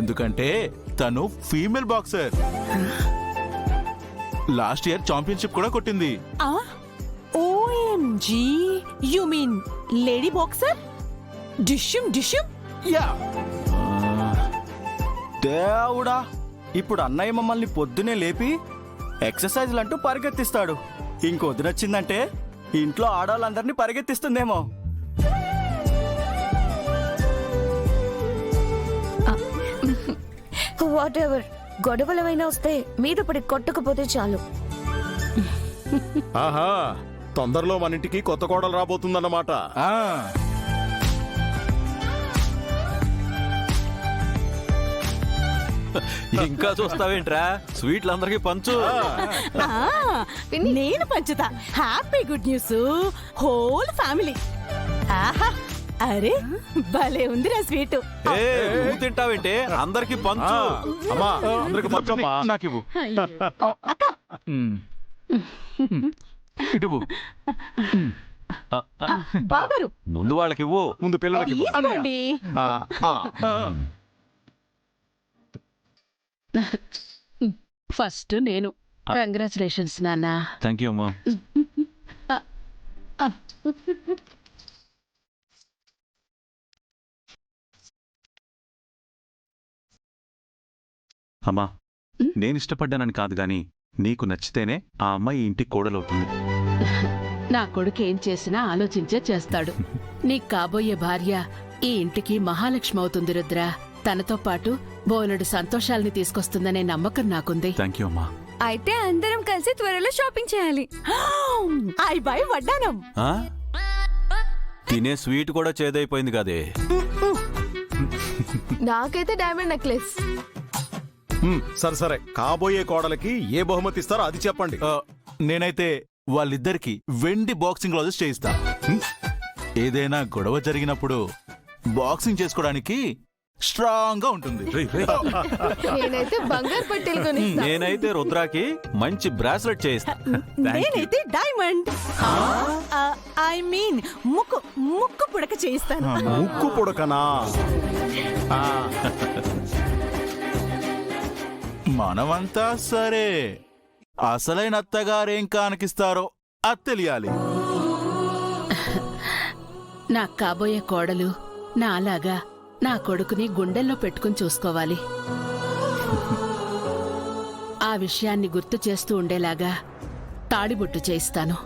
ఎందుకంటే తను female boxer. Last year championship కూడా కొట్టింది. OMG, you mean lady boxer? డిష్యూమ్. యా. దేవుడా, ఇప్పుడు అన్నయ్య మమ్మల్ని పొద్దునే లేపి ఎక్సర్సైజ్లు అంటూ పరిగెత్తిస్తాడు. ఇంకొద్దునొచ్చిందంటే ఇంట్లో ఆడవాళ్ళందరినీ పరిగెత్తిస్తుందేమో. వాట్ ఎవర్, గొడవలమైనా వస్తే మీద పడి కొట్టకపోతే చాలు. ఆహా, తొందరలో మన ఇంటికి కొత్త కోడలు రాబోతుందన్నమాట. ఇంకా చూస్తావేంట్రా, స్వీట్లందరికీ పంచు. నేను పంచుతా. Happy good news, whole family. ఆహా, అరే భలే ఉందిరా స్వీట్. నువ్వు తింటావేంటే, అందరికి పంచు. అమ్మా, అందరికి పంచమ్మా. నాకివ్వు. ఇటువు. బాబరు ముందు వాళ్ళకి ఇవ్వు. ముందు పిల్లలకి ఇవ్వు. తీసుకోండి. ఫస్ట్ నేను. కంగ్రాచులేషన్స్ నాన్న. థ్యాంక్ యూ అమ్మా. అమ్మా, నేను ఇష్టపడ్డానని కాదు గాని నీకు నచ్చితేనే ఆ అమ్మాయి ఇంటికి కోడలవుతుంది. నా కొడుకు ఏం చేసినా ఆలోచించే చేస్తాడు. నీకు కాబోయే భార్య ఈ ఇంటికి మహాలక్ష్మి అవుతుంది రుద్ర. తనతో పాటు బోలెడు సంతోషాల్ని తీసుకొస్తుందనే నమ్మకం నాకుంది. థ్యాంక్ యూ అమ్మా. అయితే అందరం కలిసి త్వరలో షాపింగ్ చేయాలి. ఐ బై వడ్డానం. తినే స్వీట్ కూడా చేదైపోయింది కదే. నాకైతే డైమండ్ నెక్లెస్. సరే, కాబోయే కోడలకి ఏ బహుమతి ఇస్తారో అది చెప్పండి. నేనైతే వాళ్ళిద్దరికి వెండి బాక్సింగ్ గ్లౌజెస్ చేయిస్తా. ఏదైనా గొడవ జరిగినప్పుడు బాక్సింగ్ చేసుకోవడానికి స్ట్రాంగ్ గా ఉంటుంది. నేనైతే బంగారు పట్టీలు కొనిస్తా. నేనైతే రుద్రాకి మంచి బ్రాస్లెట్ చేయిస్తా. నేనైతే డైమండ్, ఐ మీన్ ముక్కు పుడక చేయిస్తాను. ముక్కు పుడకనా? మనమంతా సరే, అసలైన అత్తగారేం కానకిస్తారో అది తెలియాలి. నాకు కాబోయే కోడలు నాలాగా నా కొడుకుని గుండెల్లో పెట్టుకుని చూసుకోవాలి. ఆ విషయాన్ని గుర్తు చేస్తూ ఉండేలాగా తాడిబొట్టు చేయిస్తాను.